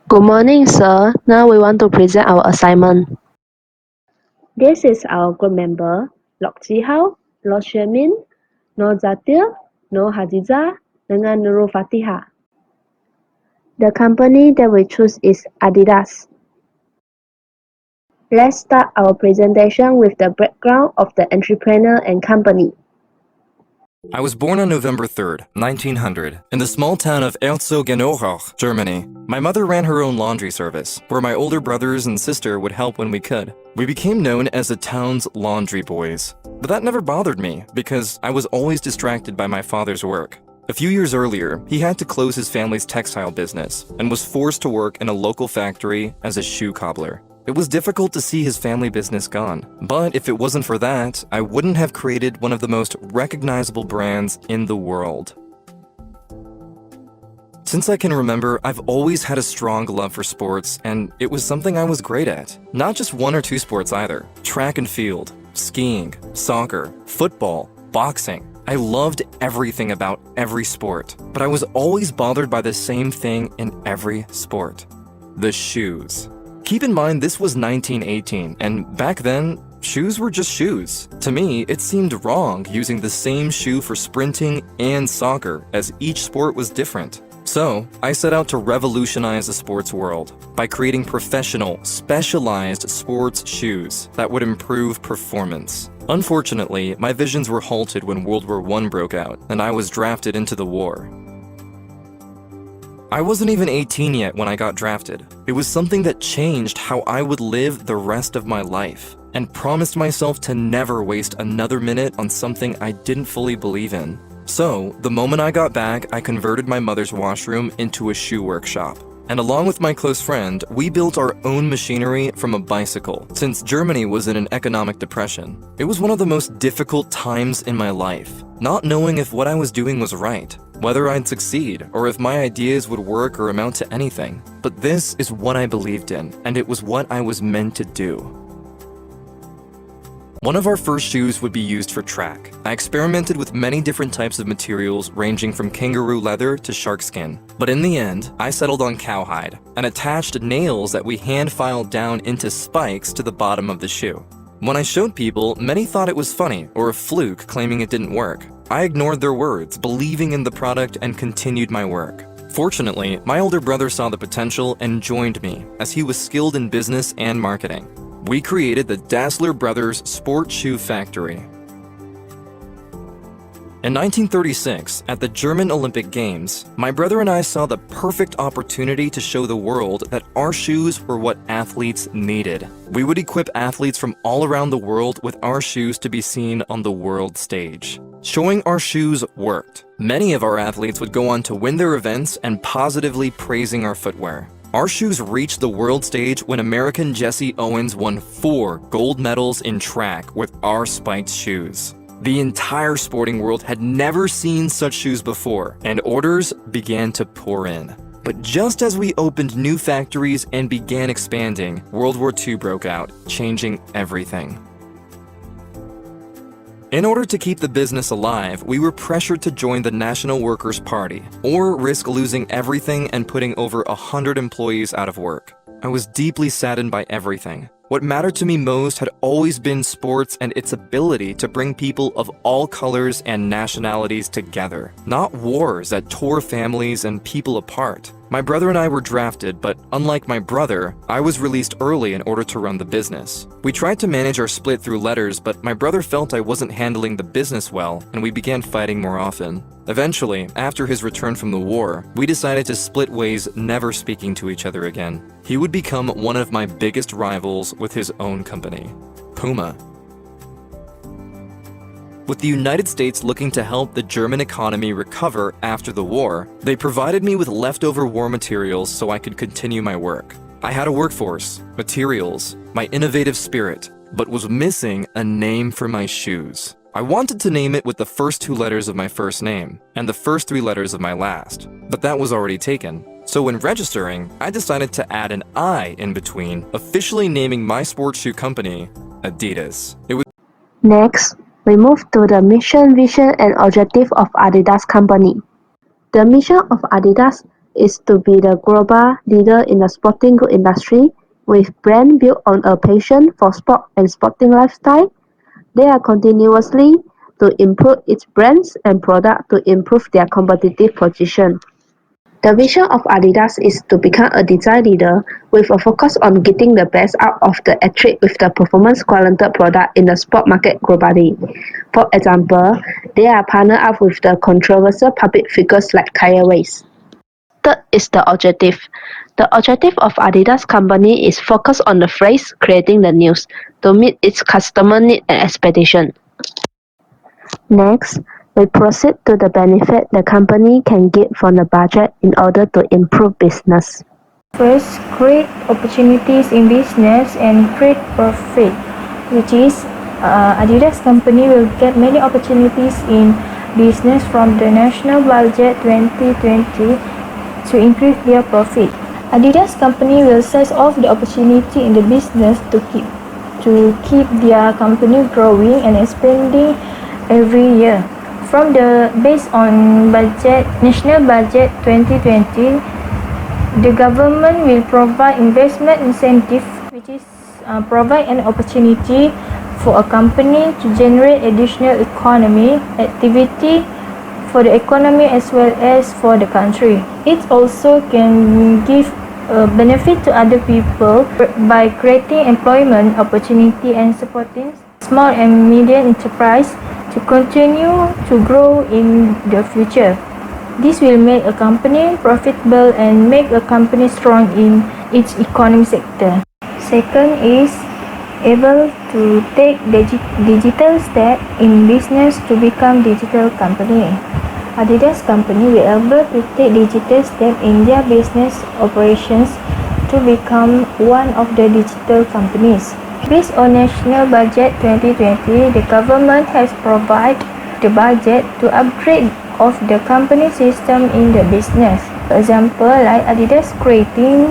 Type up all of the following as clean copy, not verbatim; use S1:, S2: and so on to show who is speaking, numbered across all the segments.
S1: Good morning, sir. Now we want to present our assignment.
S2: This is our group member, Lok Jihao, Lo Xuemin, Nur Zatil, Nur Hadiza, dengan Nurul Fatihah. The company that we choose is Adidas. Let's start our presentation with the background of the entrepreneur and company.
S3: I was born on November 3rd, 1900, in the small town of Herzogenaurach, Germany. My mother ran her own laundry service, where my older brothers and sister would help when we could. We became known as the town's laundry boys. But that never bothered me, because I was always distracted by my father's work. A few years earlier, he had to close his family's textile business, and was forced to work in a local factory as a shoe cobbler. It was difficult to see his family business gone, but if it wasn't for that, I wouldn't have created one of the most recognizable brands in the world. Since I can remember, I've always had a strong love for sports, and it was something I was great at. Not just one or two sports either. Track and field, skiing, soccer, football, boxing. I loved everything about every sport, but I was always bothered by the same thing in every sport: the shoes. Keep in mind, this was 1918, and back then, shoes were just shoes. To me, it seemed wrong using the same shoe for sprinting and soccer, as each sport was different. So, I set out to revolutionize the sports world by creating professional, specialized sports shoes that would improve performance. Unfortunately, my visions were halted when World War I broke out, and I was drafted into the war. I wasn't even 18 yet when I got drafted. It was something that changed how I would live the rest of my life, and promised myself to never waste another minute on something I didn't fully believe in. So, the moment I got back, I converted my mother's washroom into a shoe workshop. And along with my close friend, we built our own machinery from a bicycle, since Germany was in an economic depression. It was one of the most difficult times in my life, not knowing if what I was doing was right, whether I'd succeed, or if my ideas would work or amount to anything. But this is what I believed in, and it was what I was meant to do. One of our first shoes would be used for track. I experimented with many different types of materials ranging from kangaroo leather to shark skin. But in the end, I settled on cowhide and attached nails that we hand filed down into spikes to the bottom of the shoe. When I showed people, many thought it was funny or a fluke claiming it didn't work. I ignored their words, believing in the product, and continued my work. Fortunately, my older brother saw the potential and joined me, as he was skilled in business and marketing. We created the Dassler Brothers Sport Shoe Factory. In 1936, at the German Olympic Games, my brother and I saw the perfect opportunity to show the world that our shoes were what athletes needed. We would equip athletes from all around the world with our shoes to be seen on the world stage. Showing our shoes worked. Many of our athletes would go on to win their events and positively praising our footwear. Our shoes reached the world stage when American Jesse Owens won 4 gold medals in track with our spiked shoes. The entire sporting world had never seen such shoes before, and orders began to pour in. But just as we opened new factories and began expanding, World War II broke out, changing everything. In order to keep the business alive, we were pressured to join the National Workers' Party, or risk losing everything and putting over 100 employees out of work. I was deeply saddened by everything. What mattered to me most had always been sports and its ability to bring people of all colors and nationalities together, not wars that tore families and people apart. My brother and I were drafted, but unlike my brother, I was released early in order to run the business. We tried to manage our split through letters, but my brother felt I wasn't handling the business well, and we began fighting more often. Eventually, after his return from the war, we decided to split ways, never speaking to each other again. He would become one of my biggest rivals with his own company, Puma. With the United States looking to help the German economy recover after the war, they provided me with leftover war materials so I could continue my work. I had a workforce, materials, my innovative spirit, but was missing a name for my shoes. I wanted to name it with the first 2 letters of my first name and the first 3 letters of my last, but that was already taken. So when registering, I decided to add an I in between, officially naming my sports shoe company Adidas.
S2: Next, we move to the mission, vision, and objective of Adidas company. The mission of Adidas is to be the global leader in the sporting goods industry, with brand built on a passion for sport and sporting lifestyle. They are continuously to improve its brands and product to improve their competitive position. The vision of Adidas is to become a design leader with a focus on getting the best out of the athlete with the performance-oriented product in the sport market globally. For example, they are partnered up with the controversial public figures like Kanye West. Third is the objective. The objective of Adidas company is focused on the phrase creating the news to meet its customer need and expectation. Next, we proceed to the benefit the company can get from the budget in order to improve business.
S4: First, create opportunities in business and create profit, which is Adidas company will get many opportunities in business from the national budget 2020 to increase their profit. Adidas company will seize off the opportunity in the business to keep their company growing and expanding every year. From the based on budget national budget 2020, the government will provide investment incentive, which is provide an opportunity for a company to generate additional economy activity for the economy as well as for the country. It also can give benefit to other people by creating employment opportunity and supporting small and medium enterprise to continue to grow in the future. This will make a company profitable and make a company strong in its economic sector. Second is able to take digital step in business to become digital company. Adidas company will able to take digital step in their business operations to become one of the digital companies. Based on National Budget 2020, the government has provided the budget to upgrade of the company system in the business. For example, like Adidas creating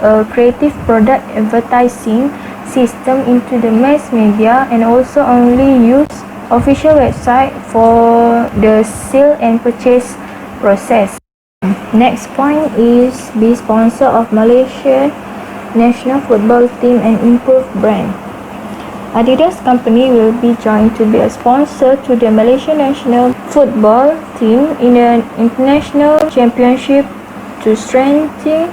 S4: a creative product advertising system into the mass media and also only use official website for the sale and purchase process. Next point is be sponsor of Malaysia national football team and improve brand. Adidas company will be joined to be a sponsor to the Malaysian national football team in an international championship to strengthen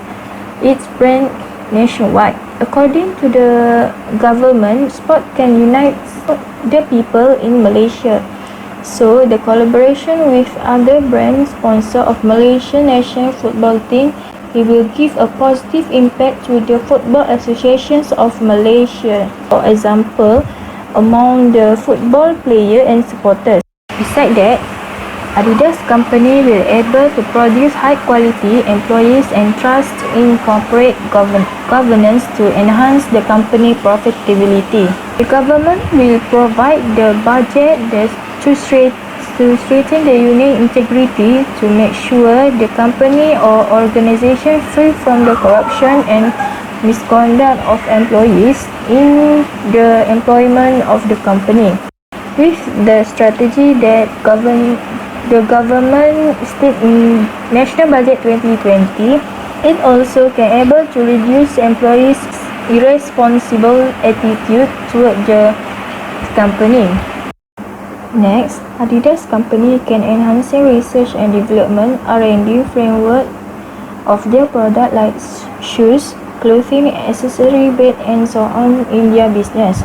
S4: its brand nationwide. According to the government, sport can unite the people in Malaysia. So the collaboration with other brand sponsor of Malaysian national football team, it will give a positive impact to the football associations of Malaysia. For example, among the football player and supporters. Besides that, Adidas company will able to produce high quality employees and trust in corporate governance to enhance the company profitability. The government will provide the budget to strengthen the union integrity to make sure the company or organization free from the corruption and misconduct of employees in the employment of the company. With the strategy that the government state in National Budget 2020, it also can able to reduce employees' irresponsible attitude toward the company. Next, Adidas company can enhance research and development R&D framework of their product like shoes, clothing, accessory, bed and so on in their business.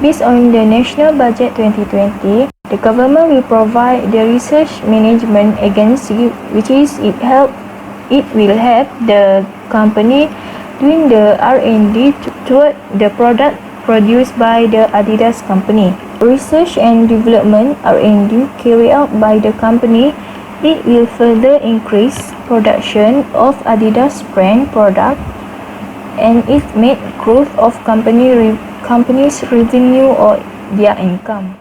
S4: Based on the National Budget 2020, the government will provide the research management agency, which is it will help the company doing the R&D toward the product produced by the Adidas company. Research and development R&D carried out by the company, it will further increase production of Adidas brand product and it make growth of company's revenue or their income.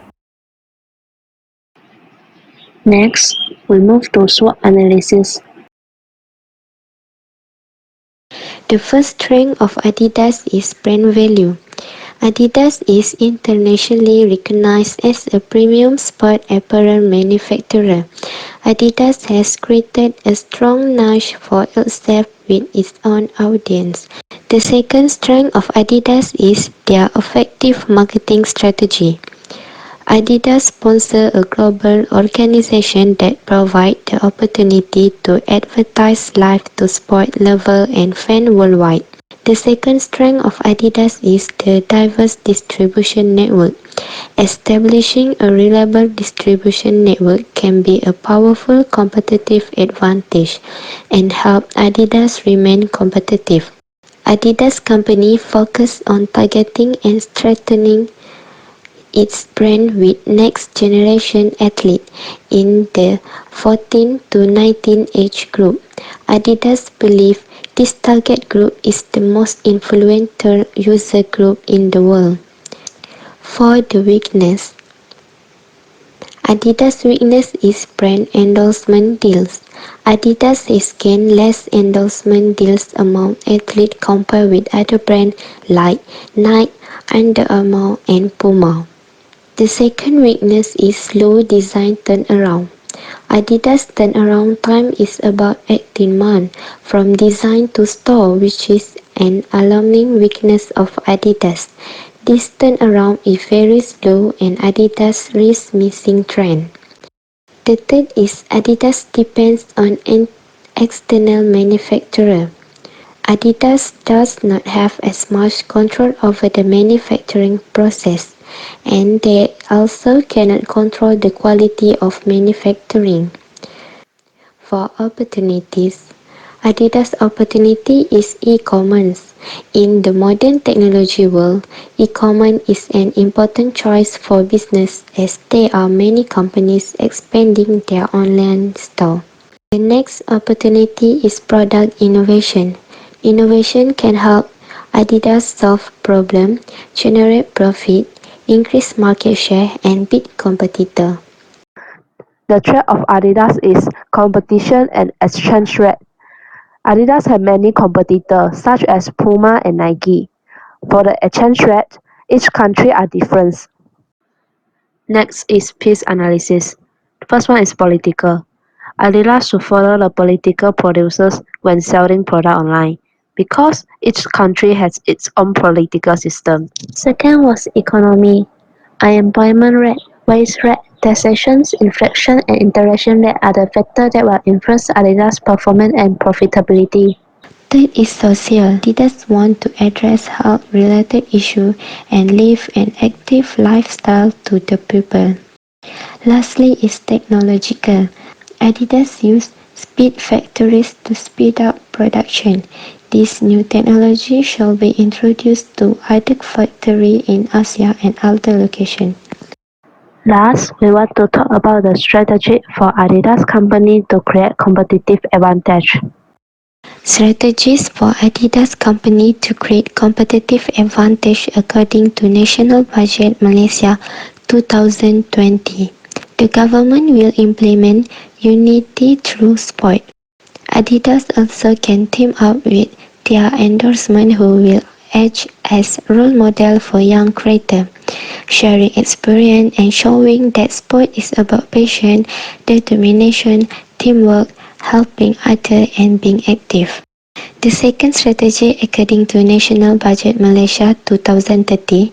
S2: Next, we move to SWOT analysis.
S5: The first strength of Adidas is brand value. Adidas is internationally recognized as a premium sport apparel manufacturer. Adidas has created a strong niche for itself with its own audience. The second strength of Adidas is their effective marketing strategy. Adidas sponsors a global organization that provides the opportunity to advertise live to sport lovers and fans worldwide. The second strength of Adidas is the diverse distribution network. Establishing a reliable distribution network can be a powerful competitive advantage and help Adidas remain competitive. Adidas company focus on targeting and strengthening its brand with next generation athletes in the 14 to 19 age group. Adidas believes this target group is the most influential user group in the world. For the weakness, Adidas' weakness is brand endorsement deals. Adidas has gained less endorsement deals among athletes compared with other brands like Nike, Under Armour, and Puma. The second weakness is slow design turnaround. Adidas' turnaround time is about 18 months from design to store, which is an alarming weakness of Adidas. This turnaround is very slow and Adidas risks missing trend. The third is Adidas depends on an external manufacturer. Adidas does not have as much control over the manufacturing process, and they also cannot control the quality of manufacturing. For opportunities, Adidas' opportunity is e-commerce. In the modern technology world, e-commerce is an important choice for business as there are many companies expanding their online store. The next opportunity is product innovation. Innovation can help Adidas solve problems, generate profit, increase market share, and beat competitors.
S2: The threat of Adidas is competition and exchange rate. Adidas has many competitors such as Puma and Nike. For the exchange rate, each country are different. Next is peace analysis. The first one is political. Adidas should follow the political producers when selling product online because each country has its own political system. Second was economy. Unemployment rate, wage rate, taxation, inflation, and interaction rate are the factors that will influence Adidas' performance and profitability.
S5: Third is social. Leaders want to address health-related issues and live an active lifestyle to the people. Lastly is technological. Adidas use speed factories to speed up production. This new technology shall be introduced to other factories in Asia and other locations.
S2: Last, we want to talk about the strategy for Adidas company to create competitive advantage.
S5: Strategies for Adidas company to create competitive advantage according to National Budget Malaysia 2020. The government will implement unity through sport. Adidas also can team up with their endorsement who will act as role model for young creators, sharing experience and showing that sport is about passion, determination, teamwork, helping others and being active. The second strategy, according to National Budget Malaysia 2030,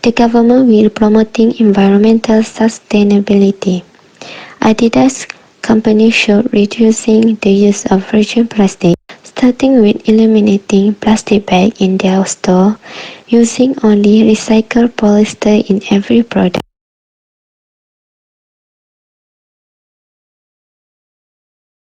S5: the government will promoting environmental sustainability. Adidas company should reducing the use of virgin plastic, starting with eliminating plastic bag in their store, using only recycled polyester in every product.